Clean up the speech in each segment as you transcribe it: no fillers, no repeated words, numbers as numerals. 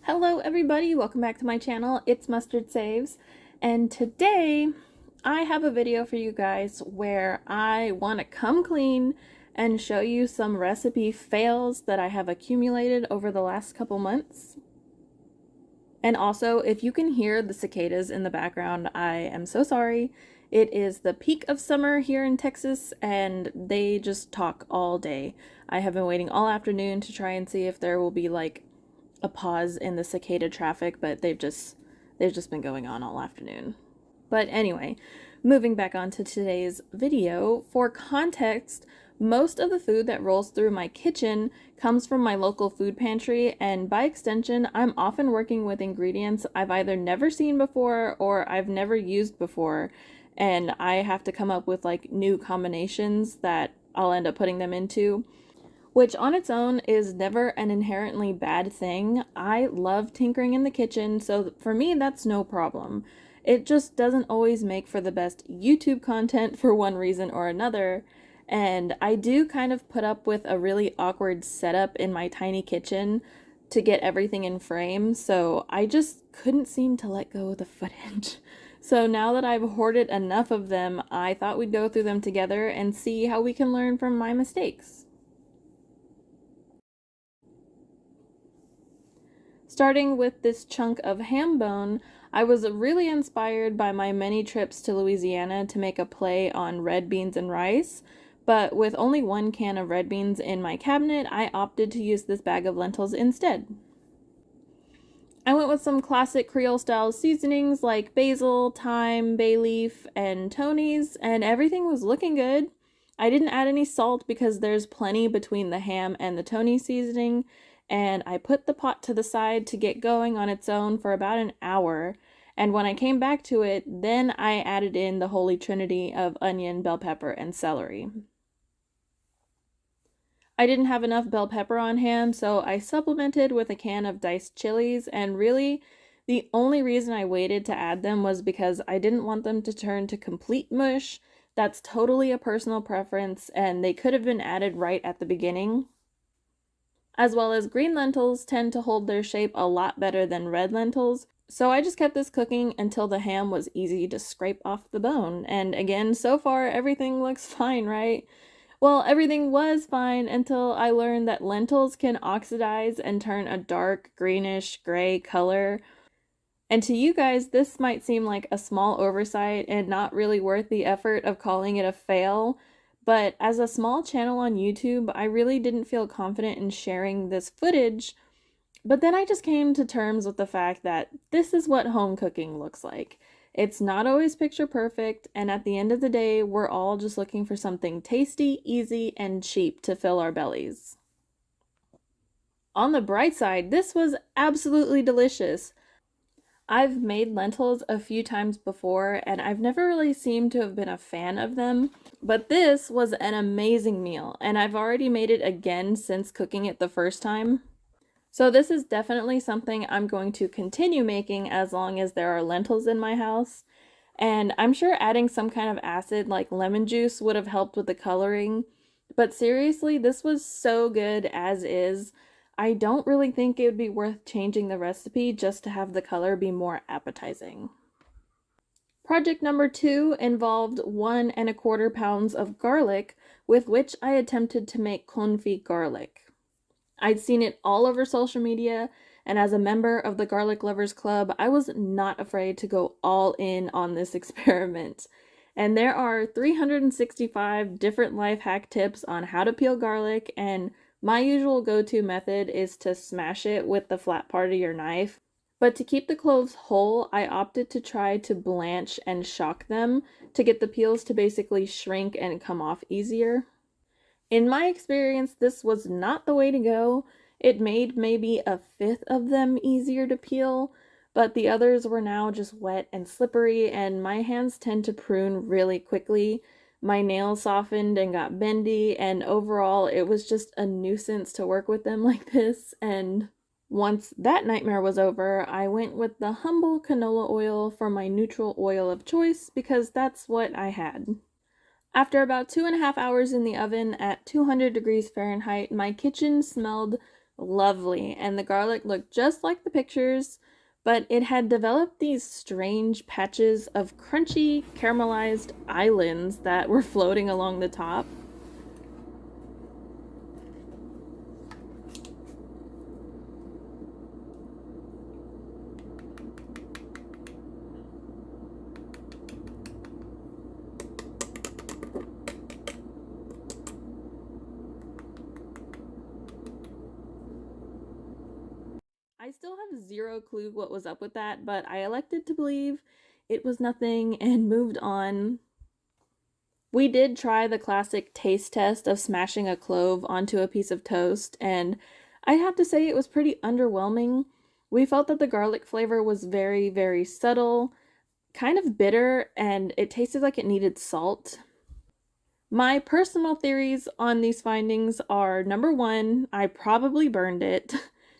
Hello everybody, welcome back to my channel. It's Mustard Saves, and today I have a video for you guys where I want to come clean and show you some recipe fails that I have accumulated over the last couple months. And also, if you can hear the cicadas in the background, I am so sorry. It is the peak of summer here in Texas and they just talk all day. I have been waiting all afternoon to try and see if there will be like a pause in the cicada traffic, but they've just been going on all afternoon. But anyway, moving back on to today's video, for context, most of the food that rolls through my kitchen comes from my local food pantry, and by extension, I'm often working with ingredients I've either never seen before or I've never used before, and I have to come up with like new combinations that I'll end up putting them into, which on its own is never an inherently bad thing. I love tinkering in the kitchen, so for me, that's no problem. It just doesn't always make for the best YouTube content for one reason or another, and I do kind of put up with a really awkward setup in my tiny kitchen to get everything in frame, so I just couldn't seem to let go of the footage. So now that I've hoarded enough of them, I thought we'd go through them together and see how we can learn from my mistakes. Starting with this chunk of ham bone, I was really inspired by my many trips to Louisiana to make a play on red beans and rice, but with only one can of red beans in my cabinet, I opted to use this bag of lentils instead. I went with some classic Creole style seasonings like basil, thyme, bay leaf, and Tony's, and everything was looking good. I didn't add any salt because there's plenty between the ham and the Tony seasoning, and I put the pot to the side to get going on its own for about an hour. And when I came back to it, then I added in the holy trinity of onion, bell pepper, and celery. I didn't have enough bell pepper on hand, so I supplemented with a can of diced chilies, and really, the only reason I waited to add them was because I didn't want them to turn to complete mush. That's totally a personal preference, and they could have been added right at the beginning. As well as green lentils tend to hold their shape a lot better than red lentils, so I just kept this cooking until the ham was easy to scrape off the bone. And again, so far everything looks fine, right? Well, everything was fine until I learned that lentils can oxidize and turn a dark greenish gray color. And to you guys, this might seem like a small oversight and not really worth the effort of calling it a fail, but as a small channel on YouTube, I really didn't feel confident in sharing this footage. But then I just came to terms with the fact that this is what home cooking looks like. It's not always picture perfect, and at the end of the day, we're all just looking for something tasty, easy, and cheap to fill our bellies. On the bright side, this was absolutely delicious. I've made lentils a few times before, and I've never really seemed to have been a fan of them, but this was an amazing meal, and I've already made it again since cooking it the first time. So this is definitely something I'm going to continue making as long as there are lentils in my house. And I'm sure adding some kind of acid like lemon juice would have helped with the coloring. But seriously, this was so good as is. I don't really think it would be worth changing the recipe just to have the color be more appetizing. Project number 2 involved 1¼ pounds of garlic, with which I attempted to make confit garlic. I'd seen it all over social media, and as a member of the Garlic Lovers Club, I was not afraid to go all in on this experiment. And there are 365 different life hack tips on how to peel garlic, and my usual go-to method is to smash it with the flat part of your knife. But to keep the cloves whole, I opted to try to blanch and shock them to get the peels to basically shrink and come off easier. In my experience, this was not the way to go. It made maybe a fifth of them easier to peel, but the others were now just wet and slippery, and my hands tend to prune really quickly. My nails softened and got bendy, and overall, it was just a nuisance to work with them like this. And once that nightmare was over, I went with the humble canola oil for my neutral oil of choice because that's what I had. After about 2.5 hours in the oven at 200 degrees Fahrenheit, my kitchen smelled Lovely, and the garlic looked just like the pictures, but it had developed these strange patches of crunchy, caramelized islands that were floating along the top. I still have zero clue what was up with that, but I elected to believe it was nothing and moved on. We did try the classic taste test of smashing a clove onto a piece of toast, and I'd have to say it was pretty underwhelming. We felt that the garlic flavor was very, very subtle, kind of bitter, and it tasted like it needed salt. My personal theories on these findings are number one, I probably burned it.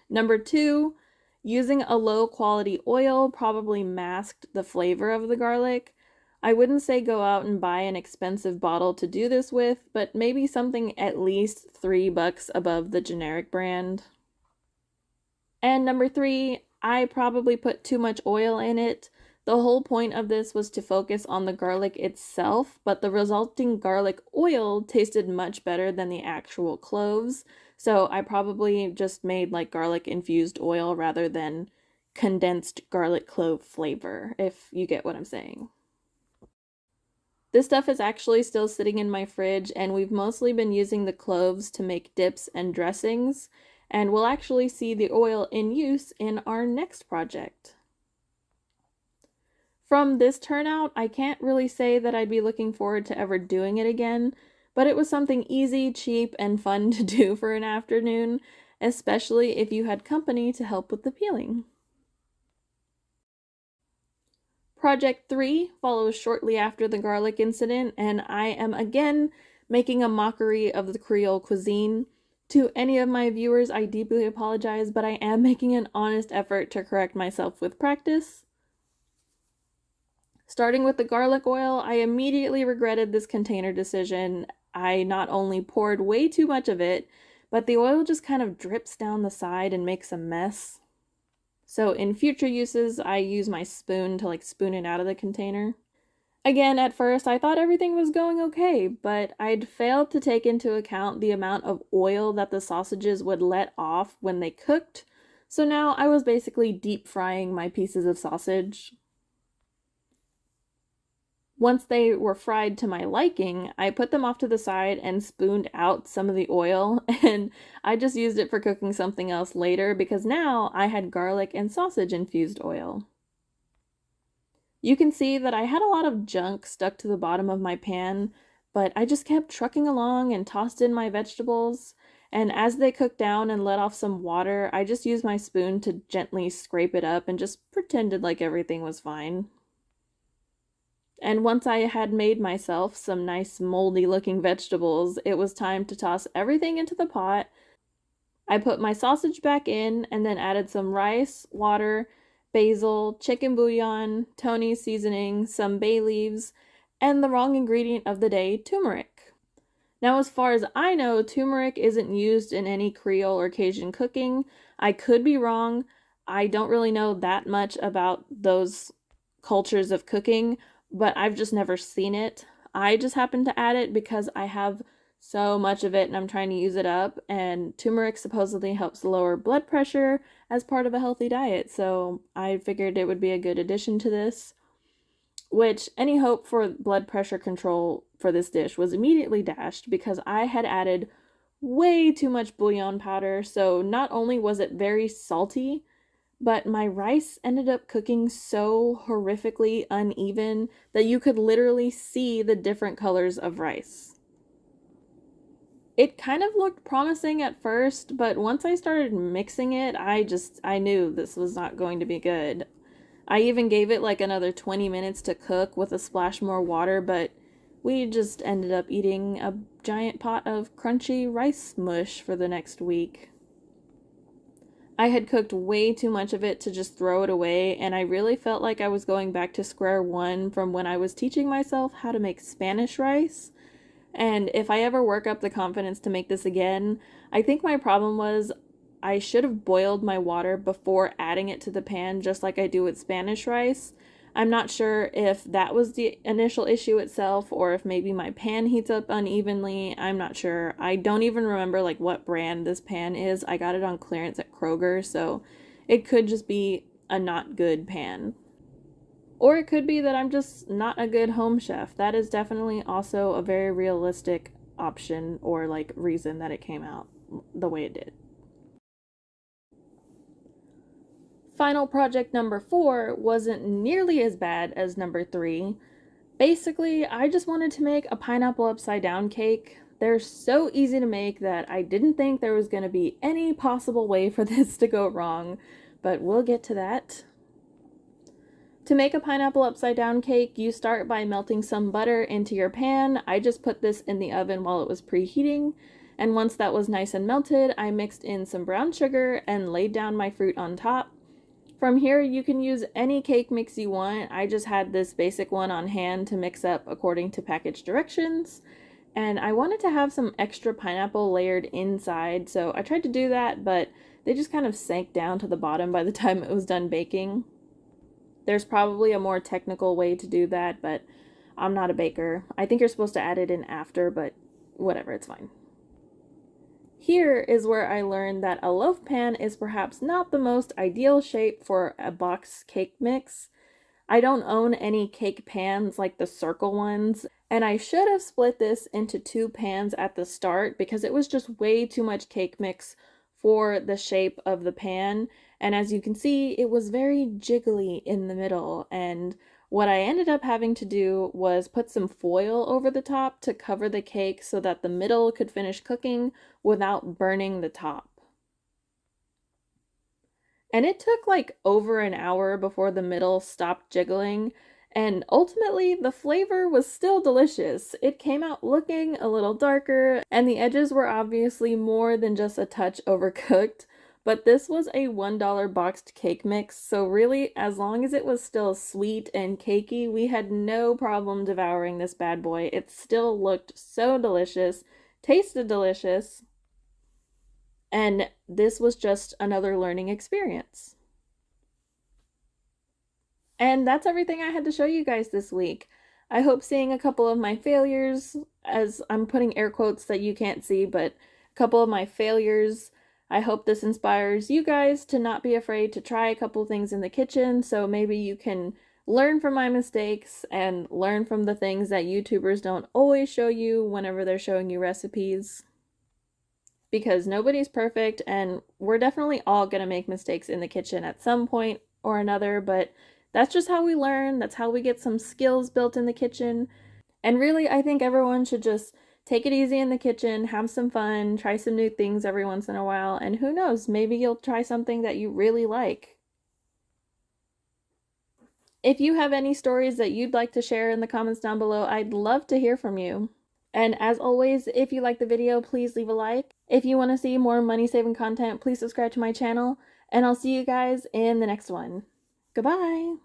Number two, using a low quality oil probably masked the flavor of the garlic. I wouldn't say go out and buy an expensive bottle to do this with, but maybe something at least $3 above the generic brand. And number three, I probably put too much oil in it. The whole point of this was to focus on the garlic itself, but the resulting garlic oil tasted much better than the actual cloves. So I probably just made like garlic infused oil rather than condensed garlic clove flavor, if you get what I'm saying. This stuff is actually still sitting in my fridge, and we've mostly been using the cloves to make dips and dressings, and we'll actually see the oil in use in our next project. From this turnout, I can't really say that I'd be looking forward to ever doing it again, but it was something easy, cheap, and fun to do for an afternoon, especially if you had company to help with the peeling. Project 3 follows shortly after the garlic incident, and I am again making a mockery of the Creole cuisine. To any of my viewers, I deeply apologize, but I am making an honest effort to correct myself with practice. Starting with the garlic oil, I immediately regretted this container decision. I not only poured way too much of it, but the oil just kind of drips down the side and makes a mess. So in future uses, I use my spoon to like spoon it out of the container. Again, at first, I thought everything was going okay, but I'd failed to take into account the amount of oil that the sausages would let off when they cooked. So now I was basically deep frying my pieces of sausage. Once they were fried to my liking, I put them off to the side and spooned out some of the oil, and I just used it for cooking something else later because now I had garlic and sausage infused oil. You can see that I had a lot of junk stuck to the bottom of my pan, but I just kept trucking along and tossed in my vegetables. And as they cooked down and let off some water, I just used my spoon to gently scrape it up and just pretended like everything was fine. And once I had made myself some nice moldy looking vegetables, it was time to toss everything into the pot. I put my sausage back in and then added some rice, water, basil, chicken bouillon, Tony's seasoning, some bay leaves, and the wrong ingredient of the day, turmeric. Now, as far as I know, turmeric isn't used in any Creole or Cajun cooking. I could be wrong. I don't really know that much about those cultures of cooking, but I've just never seen it. I just happen to add it because I have so much of it and I'm trying to use it up. And turmeric supposedly helps lower blood pressure as part of a healthy diet, so I figured it would be a good addition to this. Which any hope for blood pressure control for this dish was immediately dashed because I had added way too much bouillon powder, so not only was it very salty, but my rice ended up cooking so horrifically uneven that you could literally see the different colors of rice. It kind of looked promising at first, but once I started mixing it, I knew this was not going to be good. I even gave it like another 20 minutes to cook with a splash more water, but we just ended up eating a giant pot of crunchy rice mush for the next week. I had cooked way too much of it to just throw it away, and I really felt like I was going back to square one from when I was teaching myself how to make Spanish rice. And if I ever work up the confidence to make this again, I think my problem was I should have boiled my water before adding it to the pan, just like I do with Spanish rice. I'm not sure if that was the initial issue itself or if maybe my pan heats up unevenly. I'm not sure. I don't even remember like what brand this pan is. I got it on clearance at Kroger, so it could just be a not good pan. Or it could be that I'm just not a good home chef. That is definitely also a very realistic option or like reason that it came out the way it did. Final project number 4 wasn't nearly as bad as number 3. Basically, I just wanted to make a pineapple upside down cake. They're so easy to make that I didn't think there was going to be any possible way for this to go wrong, but we'll get to that. To make a pineapple upside down cake, you start by melting some butter into your pan. I just put this in the oven while it was preheating, and once that was nice and melted, I mixed in some brown sugar and laid down my fruit on top. From here, you can use any cake mix you want. I just had this basic one on hand to mix up according to package directions, and I wanted to have some extra pineapple layered inside, so I tried to do that, but they just kind of sank down to the bottom by the time it was done baking. There's probably a more technical way to do that, but I'm not a baker. I think you're supposed to add it in after, but whatever, it's fine. Here is where I learned that a loaf pan is perhaps not the most ideal shape for a box cake mix. I don't own any cake pans like the circle ones, and I should have split this into 2 pans at the start because it was just way too much cake mix for the shape of the pan. And as you can see, it was very jiggly in the middle. And what I ended up having to do was put some foil over the top to cover the cake so that the middle could finish cooking without burning the top. And it took like over an hour before the middle stopped jiggling. And ultimately, the flavor was still delicious. It came out looking a little darker, and the edges were obviously more than just a touch overcooked. But this was a $1 boxed cake mix, so really, as long as it was still sweet and cakey, we had no problem devouring this bad boy. It still looked so delicious, tasted delicious, and this was just another learning experience. And that's everything I had to show you guys this week. I hope seeing a couple of my failures, as I'm putting air quotes that you can't see, but a couple of my failures, I hope this inspires you guys to not be afraid to try a couple things in the kitchen, so maybe you can learn from my mistakes and learn from the things that YouTubers don't always show you whenever they're showing you recipes. Because nobody's perfect, and we're definitely all gonna make mistakes in the kitchen at some point or another, but that's just how we learn. That's how we get some skills built in the kitchen. And really, I think everyone should just take it easy in the kitchen, have some fun, try some new things every once in a while, and who knows, maybe you'll try something that you really like. If you have any stories that you'd like to share in the comments down below, I'd love to hear from you. And as always, if you like the video, please leave a like. If you want to see more money-saving content, please subscribe to my channel, and I'll see you guys in the next one. Goodbye!